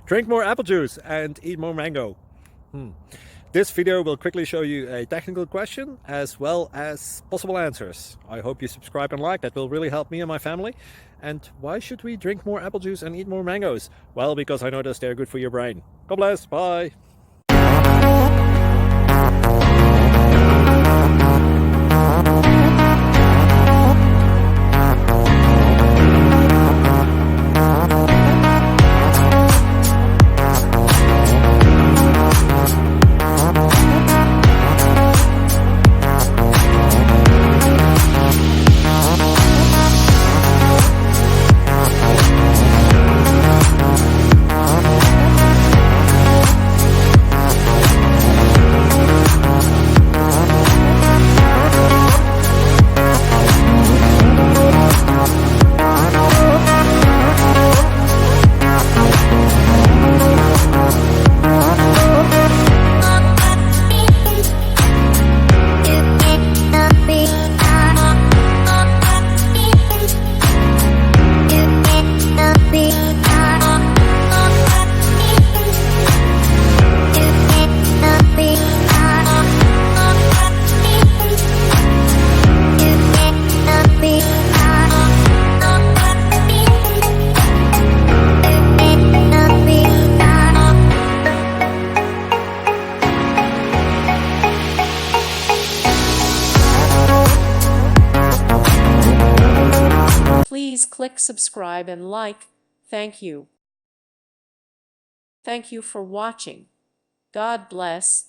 Drink more apple juice and eat more mango. This video will quickly show you a technical question as well as possible answers. I hope you subscribe and like, that will really help me and my family. And why should we drink more apple juice and eat more mangoes? Well, because I noticed they're good for your brain. God bless, bye. Please click subscribe and like. Thank you. Thank you for watching. God bless.